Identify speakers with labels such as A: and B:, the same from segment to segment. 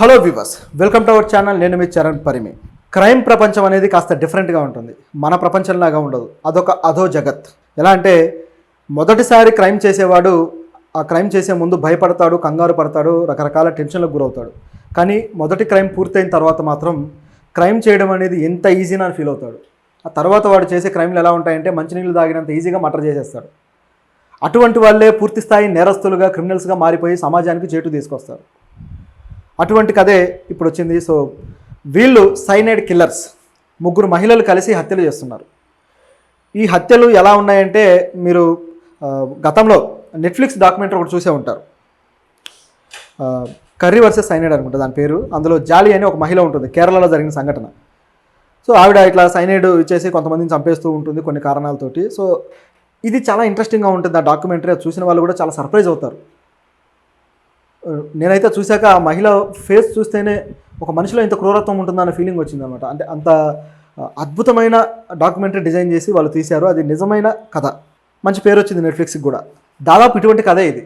A: Hello viewers, welcome to our channel. నేను మీ Charan Parimi. Crime ప్రపంచం అనేది కాస్త డిఫరెంట్గా ఉంటుంది. మన ప్రపంచంలాగా ఉండదు. అదొక అధో జగత్. ఎలా అంటే మొదటిసారి క్రైమ్ చేసేవాడు ఆ క్రైమ్ చేసే ముందు భయపడతాడు, కంగారు పడతాడు, రకరకాల టెన్షన్లకు గురవుతాడు. కానీ మొదటి క్రైమ్ పూర్తయిన తర్వాత మాత్రం క్రైమ్ చేయడం అనేది ఎంత ఈజీనా అని ఫీల్ అవుతాడు. ఆ తర్వాత వాడు చేసే క్రైమ్లు ఎలా ఉంటాయంటే మంచినీళ్ళు తాగినంత ఈజీగా మర్డర్ చేసేస్తాడు. అటువంటి వాళ్ళే పూర్తి స్థాయి నేరస్తులుగా, క్రిమినల్స్గా మారిపోయి సమాజానికి చేటు తీసుకొస్తారు. అటువంటి కథే ఇప్పుడు వచ్చింది. సో వీళ్ళు సైనైడ్ కిల్లర్స్, ముగ్గురు మహిళలు కలిసి హత్యలు చేస్తున్నారు. ఈ హత్యలు ఎలా ఉన్నాయంటే మీరు గతంలో నెట్ఫ్లిక్స్ డాక్యుమెంటరీ ఒకటి చూసే ఉంటారు. కర్రీ వర్సెస్ సైనైడ్ అనుకుంటా దాని పేరు. అందులో జాలి అని ఒక మహిళ ఉంటుంది, కేరళలో జరిగిన సంఘటన. సో ఆవిడ ఇట్లా సైనైడ్ ఇచ్చేసి కొంతమందిని చంపేస్తూ ఉంటుంది కొన్ని కారణాలతోటి. సో ఇది చాలా ఇంట్రెస్టింగ్గా ఉంటుంది ఆ డాక్యుమెంటరీ. అది చూసిన వాళ్ళు కూడా చాలా సర్ప్రైజ్ అవుతారు. నేనైతే చూశాక ఆ మహిళ ఫేస్ చూస్తేనే ఒక మనిషిలో ఇంత క్రూరత్వం ఉంటుందన్న ఫీలింగ్ వచ్చిందనమాట. అంటే అంత అద్భుతమైన డాక్యుమెంటరీ డిజైన్ చేసి వాళ్ళు తీశారు. అది నిజమైన కథ. మంచి పేరు వచ్చింది నెట్ఫ్లిక్స్కి కూడా. దాదాపు ఇటువంటి కథే ఇది.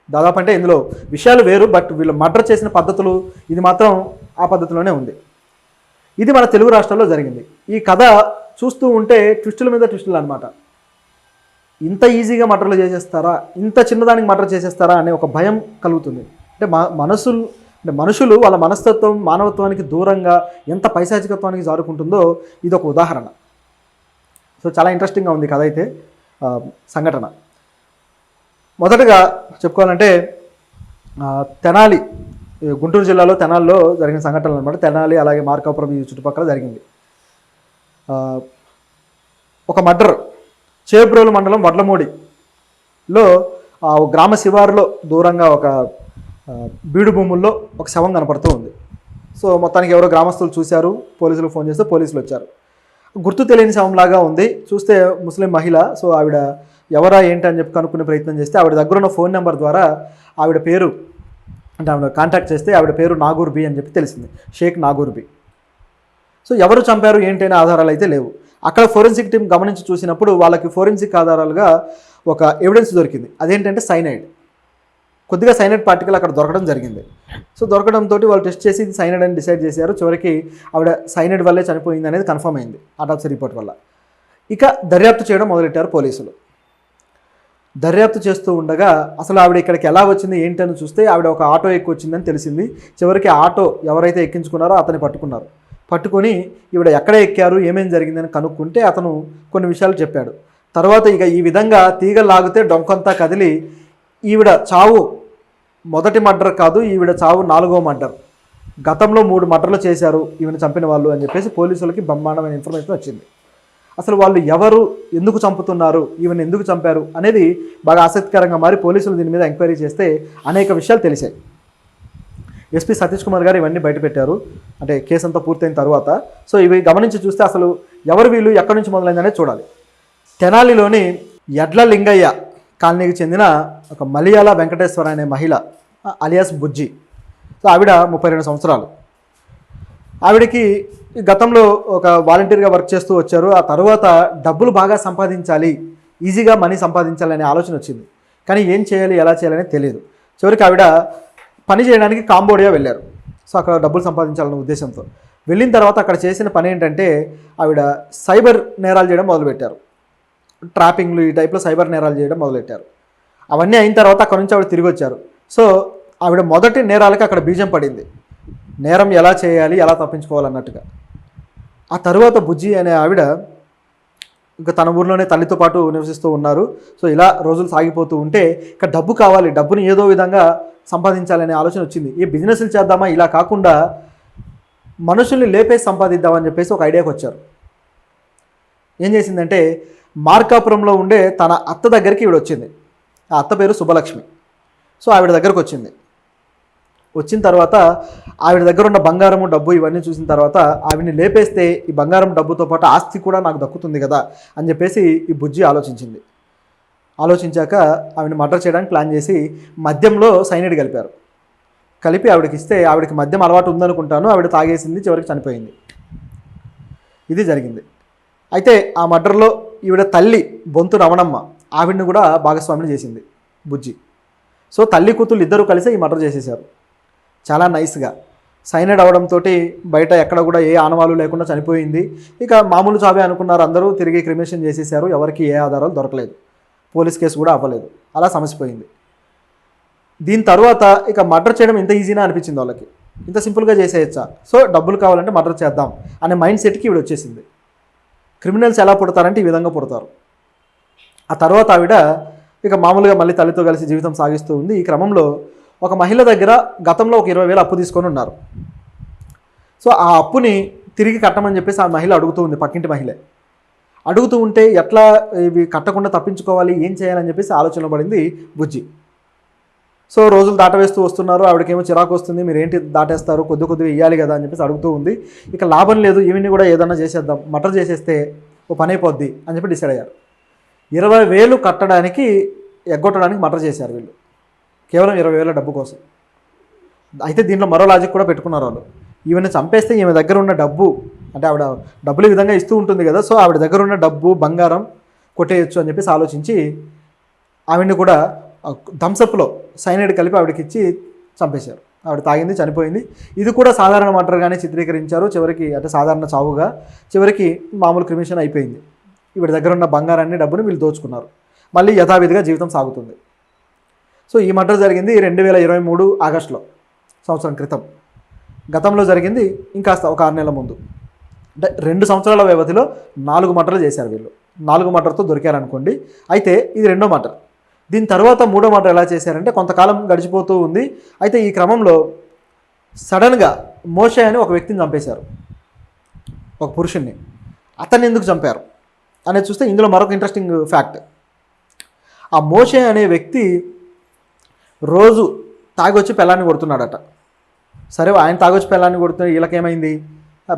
A: దాదాపు అంటే ఇందులో విషయాలు వేరు, బట్ వీళ్ళు మర్డర్ చేసిన పద్ధతులు ఇది మాత్రం ఆ పద్ధతిలోనే ఉంది. ఇది మన తెలుగు రాష్ట్రాల్లో జరిగింది. ఈ కథ చూస్తూ ఉంటే ట్విస్టుల మీద ట్విస్టులు అనమాట. ఇంత ఈజీగా మర్డర్లు చేసేస్తారా, ఇంత చిన్నదానికి మర్డర్ చేసేస్తారా అనే ఒక భయం కలుగుతుంది. అంటే మనుషులు వాళ్ళ మనస్తత్వం, మానవత్వానికి దూరంగా ఎంత పైశాచికత్వానికి జారుకుంటుందో ఇది ఒక ఉదాహరణ. సో చాలా ఇంట్రెస్టింగ్గా ఉంది కథ అయితే. సంఘటన మొదటగా చెప్పుకోవాలంటే తెనాలి, గుంటూరు జిల్లాలో తెనాలిలో జరిగిన సంఘటనలు అనమాట. తెనాలి అలాగే మార్కాపురం ఈ చుట్టుపక్కల జరిగింది. ఒక మర్డర్ చేబ్రోలు మండలం వడ్లమూడిలో గ్రామ శివారులో దూరంగా ఒక బీడు భూముల్లో ఒక శవం కనపడుతూ ఉంది. సో మొత్తానికి ఎవరో గ్రామస్తులు చూశారు, పోలీసులకు ఫోన్ చేస్తే పోలీసులు వచ్చారు. గుర్తు తెలియని శవంలాగా ఉంది. చూస్తే ముస్లిం మహిళ. సో ఆవిడ ఎవరా ఏంటి అని చెప్పి కనుక్కునే ప్రయత్నం చేస్తే ఆవిడ దగ్గర ఉన్న ఫోన్ నెంబర్ ద్వారా ఆవిడ పేరు అంటే ఆవిడ కాంటాక్ట్ చేస్తే ఆవిడ పేరు నాగూర్ బి అని చెప్పి తెలిసింది, షేక్ నాగూర్ బి. సో ఎవరు చంపారు ఏంటి అనే ఆధారాలు అయితే లేవు. అక్కడ ఫోరెన్సిక్ టీం గమనించి చూసినప్పుడు వాళ్ళకి ఫోరెన్సిక్ ఆధారాలుగా ఒక ఎవిడెన్స్ దొరికింది. అదేంటంటే సైనైడ్. కొద్దిగా సైనైడ్ పార్టికల్ అక్కడ దొరకడం జరిగింది. సో దొరకడంతో వాళ్ళు టెస్ట్ చేసి ఇది సైనైడ్ అని డిసైడ్ చేశారు. చివరికి ఆవిడ సైనైడ్ వల్లే చనిపోయింది అనేది కన్ఫర్మ్ అయింది ఆటోప్సీ రిపోర్ట్ వల్ల. ఇక దర్యాప్తు చేయడం మొదలెట్టారు పోలీసులు. దర్యాప్తు చేస్తూ ఉండగా అసలు ఆవిడ ఇక్కడికి ఎలా వచ్చింది ఏంటని చూస్తే ఆవిడ ఒక ఆటో ఎక్కి వచ్చిందని తెలిసింది. చివరికి ఆటో ఎవరైతే ఎక్కించుకున్నారో అతన్ని పట్టుకున్నారు. పట్టుకొని ఈవిడ ఎక్కడ ఎక్కారు, ఏమేం జరిగిందని కనుక్కుంటే అతను కొన్ని విషయాలు చెప్పాడు. తర్వాత ఇక ఈ విధంగా తీగ లాగితే డొంకంతా కదిలి ఈవిడ చావు మొదటి మర్డర్ కాదు, ఈవిడ చావు 4వ మర్డర్. గతంలో 3 మర్డర్లు చేశారు ఈవిని చంపిన వాళ్ళు అని చెప్పేసి పోలీసులకి బ్రహ్మాండమైన ఇన్ఫర్మేషన్ వచ్చింది. అసలు వాళ్ళు ఎవరు, ఎందుకు చంపుతున్నారు, ఈవెన్ ఎందుకు చంపారు అనేది బాగా ఆసక్తికరంగా మారి పోలీసులు దీని మీద ఎంక్వైరీ చేస్తే అనేక విషయాలు తెలిసాయి. ఎస్పీ సతీష్ కుమార్ గారు ఇవన్నీ బయటపెట్టారు, అంటే కేసు అంతా పూర్తయిన తర్వాత. సో ఇవి గమనించి చూస్తే అసలు ఎవరు వీళ్ళు, ఎక్కడి నుంచి మొదలైందనేది చూడాలి. తెనాలిలోని ఎడ్ల లింగయ్య కాలనీకి చెందిన ఒక మలియాల వెంకటేశ్వర అనే మహిళ అలియాస్ బుజ్జి. సో ఆవిడ 32 సంవత్సరాలు. ఆవిడకి గతంలో ఒక వాలంటీర్గా వర్క్ చేస్తూ వచ్చారు. ఆ తర్వాత డబ్బులు బాగా సంపాదించాలి, ఈజీగా మనీ సంపాదించాలి అనే ఆలోచన వచ్చింది. కానీ ఏం చేయాలి, ఎలా చేయాలనే తెలియదు. చివరికి ఆవిడ పని చేయడానికి కాంబోడియా వెళ్ళారు. సో అక్కడ డబ్బులు సంపాదించాలనే ఉద్దేశంతో వెళ్ళిన తర్వాత అక్కడ చేసిన పని ఏంటంటే ఆవిడ సైబర్ నేరాలు చేయడం మొదలుపెట్టారు. ట్రాపింగ్లు ఈ టైప్లో సైబర్ నేరాలు చేయడం మొదలెట్టారు. అవన్నీ అయిన తర్వాత అక్కడ నుంచి ఆవిడ తిరిగి వచ్చారు. సో ఆవిడ మొదటి నేరాలకి అక్కడ బీజం పడింది. నేరం ఎలా చేయాలి, ఎలా తప్పించుకోవాలన్నట్టుగా. ఆ తర్వాత బుజ్జి అనే ఆవిడ ఇంకా తన ఊర్లోనే తల్లితో పాటు నివసిస్తూ ఉన్నారు. సో ఇలా రోజులు సాగిపోతూ ఉంటే ఇక డబ్బు కావాలి, డబ్బుని ఏదో విధంగా సంపాదించాలనే ఆలోచన వచ్చింది. ఈ బిజినెస్లు చేద్దామా, ఇలా కాకుండా మనుషుల్ని లేపేసి సంపాదిద్దామని చెప్పేసి ఒక ఐడియాకి వచ్చారు. ఏం చేసిందంటే మార్కాపురంలో ఉండే తన అత్త దగ్గరికి ఈవిడ వచ్చింది. ఆ అత్త పేరు సుబ్బలక్ష్మి. సో ఆవిడ దగ్గరకు వచ్చింది. వచ్చిన తర్వాత ఆవిడ దగ్గర ఉన్న బంగారము, డబ్బు ఇవన్నీ చూసిన తర్వాత ఆవిడని లేపేస్తే ఈ బంగారం డబ్బుతో పాటు ఆస్తి కూడా నాకు దక్కుతుంది కదా అని చెప్పేసి ఈ బుజ్జి ఆలోచించింది. ఆలోచించాక ఆవిడని మర్డర్ చేయడానికి ప్లాన్ చేసి మద్యంలో సైనైడ్ కలిపారు. కలిపి ఆవిడకి ఇస్తే ఆవిడకి మద్యం అలవాటు ఉందనుకుంటాను, ఆవిడ తాగేసింది, చివరికి చనిపోయింది. ఇది జరిగింది. అయితే ఆ మర్డర్లో ఈవిడ తల్లి బొంతు రమణమ్మ ఆవిడని కూడా భాగస్వామిని చేసింది బుజ్జి. సో తల్లి కూతుళ్ళు ఇద్దరు కలిసి ఈ మర్డర్ చేసేసారు చాలా నైస్గా. సైనైడ్ అవడంతో బయట ఎక్కడ కూడా ఏ ఆనవాళ్ళు లేకుండా చనిపోయింది. ఇక మామూలు చావే అనుకున్నారు అందరూ. తిరిగి క్రిమేషన్ చేసేసారు. ఎవరికి ఏ ఆధారాలు దొరకలేదు. పోలీస్ కేసు కూడా అవ్వలేదు. అలా సమసిపోయింది. దీని తర్వాత ఇక మర్డర్ చేయడం ఇంత ఈజీనా అనిపించింది వాళ్ళకి. ఇంత సింపుల్గా చేసేయచ్చా, సో డబ్బులు కావాలంటే మర్డర్ చేద్దాం అనే మైండ్ సెట్కి ఈవిడ వచ్చేసింది. క్రిమినల్స్ ఎలా పుడతారంటే ఈ విధంగా పుడతారు. ఆ తర్వాత ఆవిడ ఇక మామూలుగా మళ్ళీ తల్లితో కలిసి జీవితం సాగిస్తూ ఉంది. ఈ క్రమంలో ఒక మహిళ దగ్గర గతంలో ఒక 20,000 అప్పు తీసుకొని ఉన్నారు. సో ఆ అప్పుని తిరిగి కట్టమని చెప్పేసి ఆ మహిళ అడుగుతూ ఉంది. పక్కింటి మహిళే అడుగుతూ ఉంటే ఎట్లా ఇవి కట్టకుండా తప్పించుకోవాలి, ఏం చేయాలని చెప్పేసి ఆలోచనలో పడింది బుజ్జి. సో రోజులు దాటవేస్తూ వస్తున్నారు. ఆవిడకేమో చిరాకు వస్తుంది. మీరు ఏంటి దాటేస్తారు, కొద్దిగా ఇవ్వాలి కదా అని చెప్పేసి అడుగుతూ ఉంది. ఇక లాభం లేదు, ఈవిని కూడా ఏదన్నా చేసేద్దాం, మర్డర్ చేసేస్తే ఓ పని అయిపోద్ది అని చెప్పి డిసైడ్ అయ్యారు. 20,000 కట్టడానికి ఎగ్గొట్టడానికి మర్డర్ చేశారు వీళ్ళు, కేవలం 20,000 డబ్బు కోసం. అయితే దీంట్లో మరో లాజిక్ కూడా పెట్టుకున్నారు వాళ్ళు. ఈమెను చంపేస్తే ఈమె దగ్గర ఉన్న డబ్బు, అంటే ఆవిడ డబ్బులు ఈ విధంగా ఇస్తూ ఉంటుంది కదా, సో ఆవిడ దగ్గర ఉన్న డబ్బు బంగారం కొట్టేయచ్చు అని చెప్పేసి ఆలోచించి ఆవిడని కూడా థమ్సప్లో సైనైడ్ కలిపి ఆవిడకి ఇచ్చి చంపేశారు. ఆవిడ తాగింది, చనిపోయింది. ఇది కూడా సాధారణ మర్డర్గానే చిత్రీకరించారు. చివరికి అంటే సాధారణ చావుగా, చివరికి మామూలు క్రిమిషన్ అయిపోయింది. ఈవిడ దగ్గర ఉన్న బంగారాన్ని, డబ్బుని వీళ్ళు దోచుకున్నారు. మళ్ళీ యథావిధిగా జీవితం సాగుతుంది. సో ఈ మర్డర్ జరిగింది 2023 ఆగస్టులో, సంవత్సరం క్రితం. గతంలో జరిగింది ఇంకాస్త ఒక 6 నెలల ముందు. అంటే 2 సంవత్సరాల వ్యవధిలో 4 మర్డర్లు చేశారు వీళ్ళు. 4 మర్డర్తో దొరికారనుకోండి. అయితే ఇది 2వ మర్డర్. దీని తర్వాత 3వ మర్డర్ ఎలా చేశారంటే కొంతకాలం గడిచిపోతూ ఉంది. అయితే ఈ క్రమంలో సడన్గా మోషే అని ఒక వ్యక్తిని చంపేశారు, ఒక పురుషుణ్ణి. అతన్ని ఎందుకు చంపారు అనేది చూస్తే ఇందులో మరొక ఇంట్రెస్టింగ్ ఫ్యాక్ట్. ఆ మోషే అనే వ్యక్తి రోజు తాగొచ్చి పెళ్ళాన్ని కొడుతున్నాడట. సరే, ఆయన తాగొచ్చి పెళ్ళాన్ని కొడుతున్న వీళ్ళకేమైంది,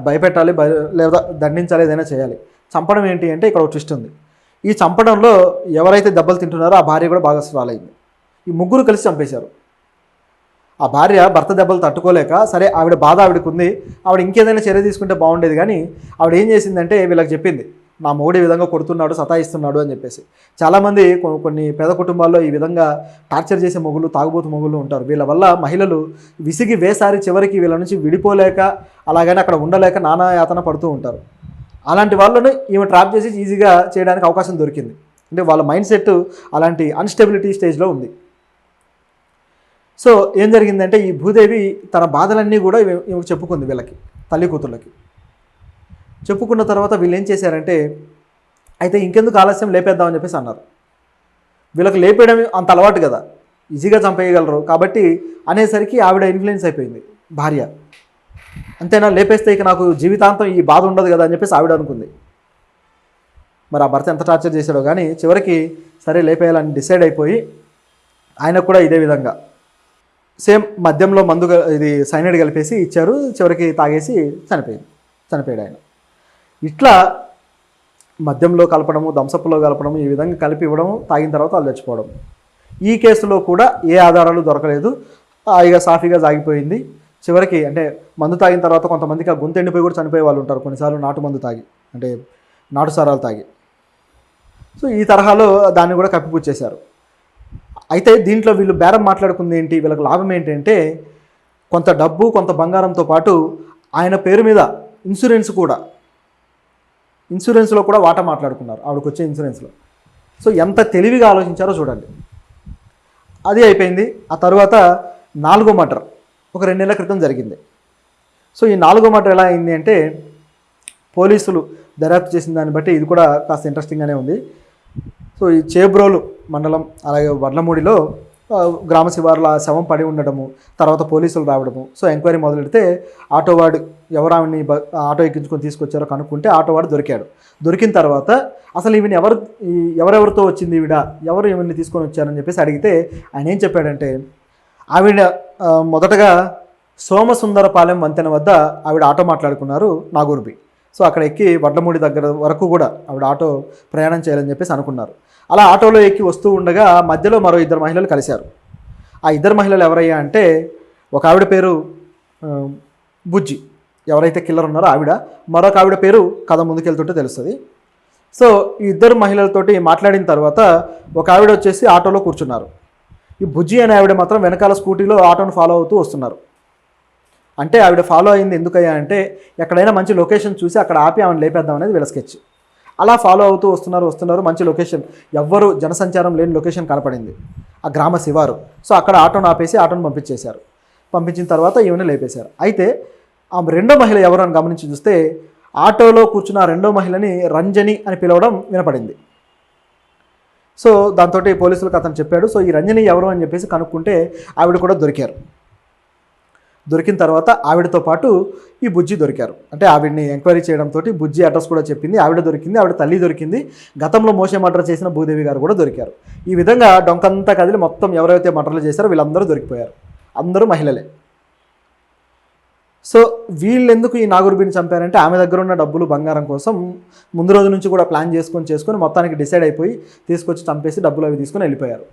A: భయపెట్టాలి, లేదా దండించాలి, ఏదైనా చేయాలి. చంపడం ఏంటి అంటే ఇక్కడ ఒక ట్విస్ట్ ఉంది. ఈ చంపడంలో ఎవరైతే దెబ్బలు తింటున్నారో ఆ భార్య కూడా భాగస్వాలైంది. ఈ ముగ్గురు కలిసి చంపేశారు. ఆ భార్య భర్త దెబ్బలు తట్టుకోలేక, సరే ఆవిడ బాధ ఆవిడకు ఉంది, ఆవిడ ఇంకేదైనా చర్య తీసుకుంటే బాగుండేది, కానీ ఆవిడ ఏం చేసిందంటే వీళ్ళకి చెప్పింది, నా మొగుడు ఈ విధంగా కొడుతున్నాడు, సతాయిస్తున్నాడు అని చెప్పేసి. చాలామంది కొన్ని పేద కుటుంబాల్లో ఈ విధంగా టార్చర్ చేసే మొగుళ్ళు, తాగుబోతు మొగుళ్ళు ఉంటారు. వీళ్ళ వల్ల మహిళలు విసిగి వేసారి చివరికి వీళ్ళ నుంచి విడిపోలేక, అలాగని అక్కడ ఉండలేక నానా యాతన పడుతూ ఉంటారు. అలాంటి వాళ్ళని ఈమె ట్రాప్ చేసి ఈజీగా చేయడానికి అవకాశం దొరికింది. అంటే వాళ్ళ మైండ్ సెట్ అలాంటి అన్స్టెబిలిటీ స్టేజ్లో ఉంది. సో ఏం జరిగిందంటే ఈ భూదేవి తన బాధలన్నీ కూడా ఈమెకు చెప్పుకుంది, వీళ్ళకి, తల్లి కూతుళ్ళకి చెప్పుకున్న తర్వాత వీళ్ళు ఏం చేశారంటే, అయితే ఇంకెందుకు ఆలస్యం, లేపేద్దామని చెప్పేసి అన్నారు. వీళ్ళకి లేపేయడం అంత అలవాటు కదా, ఈజీగా చంపేయగలరు కాబట్టి అనేసరికి ఆవిడ ఇన్ఫ్లుయెన్స్ అయిపోయింది భార్య. అంతేనా, లేపేస్తే ఇక నాకు జీవితాంతం ఈ బాధ ఉండదు కదా అని చెప్పేసి ఆవిడ అనుకుంది. మరి ఆ భర్త ఎంత టార్చర్ చేశాడో కానీ చివరికి సరే లేపేయాలని డిసైడ్ అయిపోయి ఆయనకు కూడా ఇదే విధంగా సేమ్ మద్యంలో మందు ఇది సైనైడ్ కలిపేసి ఇచ్చారు. చివరికి తాగేసి చనిపోయాడు ఆయన. ఇట్లా మద్యంలో కలపడము, దంసపులో కలపడము, ఈ విధంగా కలిపి ఇవ్వడము, తాగిన తర్వాత వాళ్ళు చచ్చిపోవడం. ఈ కేసులో కూడా ఏ ఆధారాలు దొరకలేదు, ఇక సాఫీగా సాగిపోయింది. చివరికి అంటే మందు తాగిన తర్వాత కొంతమందికి ఆ గొంతు ఎండిపోయి కూడా చనిపోయే వాళ్ళు ఉంటారు కొన్నిసార్లు, నాటు మందు తాగి, అంటే నాటు సారాలు తాగి. సో ఈ తరహాలో దాన్ని కూడా కప్పిపుచ్చేశారు. అయితే దీంట్లో వీళ్ళు బేరం మాట్లాడుకుంది ఏంటి, వీళ్ళకి లాభం ఏంటంటే కొంత డబ్బు, కొంత బంగారంతో పాటు ఆయన పేరు మీద ఇన్సూరెన్స్లో కూడా వాటా మాట్లాడుకున్నారు, ఆవిడకి వచ్చే ఇన్సూరెన్స్లో. సో ఎంత తెలివిగా ఆలోచించారో చూడండి. అది అయిపోయింది. ఆ తర్వాత 4వ మర్డర్ ఒక 2 నెలల క్రితం జరిగింది. సో ఈ 4వ మర్డర్ ఎలా అయింది అంటే, పోలీసులు దర్యాప్తు చేసిన దాన్ని బట్టి ఇది కూడా కాస్త ఇంట్రెస్టింగ్గానే ఉంది. సో ఈ చేబ్రోలు మండలం అలాగే వడ్లమూడిలో గ్రామ శివారులో ఆ శవం పడి ఉండడము, తర్వాత పోలీసులు రావడము. సో ఎంక్వైరీ మొదలెడితే ఆటోవాడు ఎవరావిని ఆటో ఎక్కించుకొని తీసుకొచ్చారో కనుక్కుంటే ఆటోవాడు దొరికాడు. దొరికిన తర్వాత అసలు ఈవిని ఎవరెవరితో వచ్చింది, ఎవరు ఈవిని తీసుకొని వచ్చారని చెప్పేసి అడిగితే ఆయన ఏం చెప్పాడంటే, ఆవిడ మొదటగా సోమసుందరపాలెం వంతెన వద్ద ఆవిడ ఆటో మాట్లాడుకున్నారు నాగూర్బి. సో అక్కడ ఎక్కి వడ్లమూడి దగ్గర వరకు కూడా ఆవిడ ఆటో ప్రయాణం చేయాలని చెప్పేసి అనుకున్నారు. అలా ఆటోలో ఎక్కి వస్తూ ఉండగా మధ్యలో మరో 2 మహిళలు కలిశారు. ఆ 2 మహిళలు ఎవరయ్యా అంటే, ఒక ఆవిడ పేరు బుజ్జి, ఎవరైతే కిల్లర్ ఉన్నారో ఆవిడ. మరొక ఆవిడ పేరు కథ ముందుకెళ్తుంటే తెలుస్తుంది. సో ఈ 2 మహిళలతోటి మాట్లాడిన తర్వాత ఒక ఆవిడ వచ్చేసి ఆటోలో కూర్చున్నారు. ఈ బుజ్జి అనే ఆవిడ మాత్రం వెనకాల స్కూటీలో ఆటోను ఫాలో అవుతూ వస్తున్నారు. అంటే ఆవిడ ఫాలో అయింది ఎందుకయ్యా అంటే ఎక్కడైనా మంచి లొకేషన్ చూసి అక్కడ ఆపి ఆమెను లేపేద్దాం అనేది వీళ్ళ స్కెచ్. అలా ఫాలో అవుతూ వస్తున్నారు. మంచి లొకేషన్, ఎవ్వరు జనసంచారం లేని లొకేషన్ కనపడింది, ఆ గ్రామ శివారు. సో అక్కడ ఆటోను ఆపేసి ఆటోను పంపించేశారు. పంపించిన తర్వాత ఈమెను లేపేశారు. అయితే ఆ రెండో మహిళ ఎవరు అని గమనించి చూస్తే ఆటోలో కూర్చున్న ఆ రెండో మహిళని రంజని అని పిలవడం వినపడింది. సో దాంతో పోలీసులకు అతను చెప్పాడు. సో ఈ రంజని ఎవరు అని చెప్పేసి కనుక్కుంటే ఆవిడ కూడా దొరికారు. దొరికిన తర్వాత ఆవిడతో పాటు ఈ బుజ్జి దొరికారు. అంటే ఆవిడని ఎంక్వైరీ చేయడంతో బుజ్జి అడ్రస్ కూడా చెప్పింది. ఆవిడ దొరికింది, ఆవిడ తల్లి దొరికింది, గతంలో మోసం మర్డర్ చేసిన భూదేవి గారు కూడా దొరికారు. ఈ విధంగా డొంకంతా కదిలి మొత్తం ఎవరైతే మర్డర్లు చేశారో వీళ్ళందరూ దొరికిపోయారు. అందరూ మహిళలే. సో వీళ్ళెందుకు ఈ నాగురుబిని చంపారంటే ఆమె దగ్గర ఉన్న డబ్బులు బంగారం కోసం ముందు రోజు నుంచి కూడా ప్లాన్ చేసుకొని మొత్తానికి డిసైడ్ అయిపోయి తీసుకొచ్చి చంపేసి డబ్బులు అవి తీసుకొని వెళ్ళిపోయారు.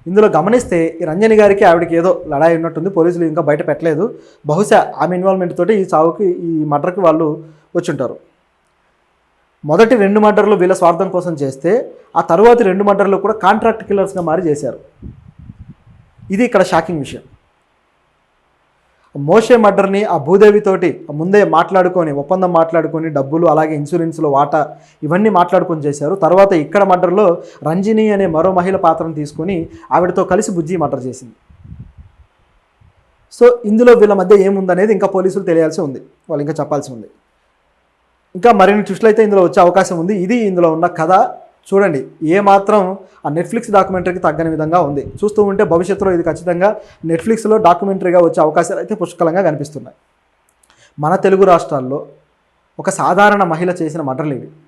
A: ఇందులో గమనిస్తే ఈ రంజని గారికి ఆవిడకి ఏదో లడాయి ఉన్నట్టుంది. పోలీసులు ఇంకా బయట పెట్టలేదు. బహుశా ఆమె ఇన్వాల్వ్మెంట్ తోటి ఈ చావుకి, ఈ మర్డర్కి వాళ్ళు వచ్చుంటారు. మొదటి 2 మర్డర్లు వీళ్ళ స్వార్థం కోసం చేస్తే ఆ తరువాతి 2 మర్డర్లు కూడా కాంట్రాక్ట్ కిల్లర్స్గా మారి చేశారు. ఇది ఇక్కడ షాకింగ్ విషయం. మోషే మర్డర్ని ఆ భూదేవితోటి ముందే ఒప్పందం మాట్లాడుకొని డబ్బులు అలాగే ఇన్సూరెన్స్లో వాటా ఇవన్నీ మాట్లాడుకొని చేశారు. తర్వాత ఇక్కడ మర్డర్లో రంజిని అనే మరో మహిళ పాత్రను తీసుకొని ఆవిడతో కలిసి బుజ్జి మర్డర్ చేసింది. సో ఇందులో వీళ్ళ మధ్య ఏముందనేది ఇంకా పోలీసులు తెలియాల్సి ఉంది, వాళ్ళు ఇంకా చెప్పాల్సి ఉంది. ఇంకా మరిన్ని ట్విస్టులు అయితే ఇందులో వచ్చే అవకాశం ఉంది. ఇది ఇందులో ఉన్న కథ. చూడండి, ఏమాత్రం ఆ నెట్ఫ్లిక్స్ డాక్యుమెంటరీకి తగ్గని విధంగా ఉంది. చూస్తూ ఉంటే భవిష్యత్తులో ఇది ఖచ్చితంగా నెట్ఫ్లిక్స్లో డాక్యుమెంటరీగా వచ్చే అవకాశాలు అయితే పుష్కలంగా కనిపిస్తున్నాయి. మన తెలుగు రాష్ట్రాల్లో ఒక సాధారణ మహిళ చేసిన మర్డర్లు ఇవి.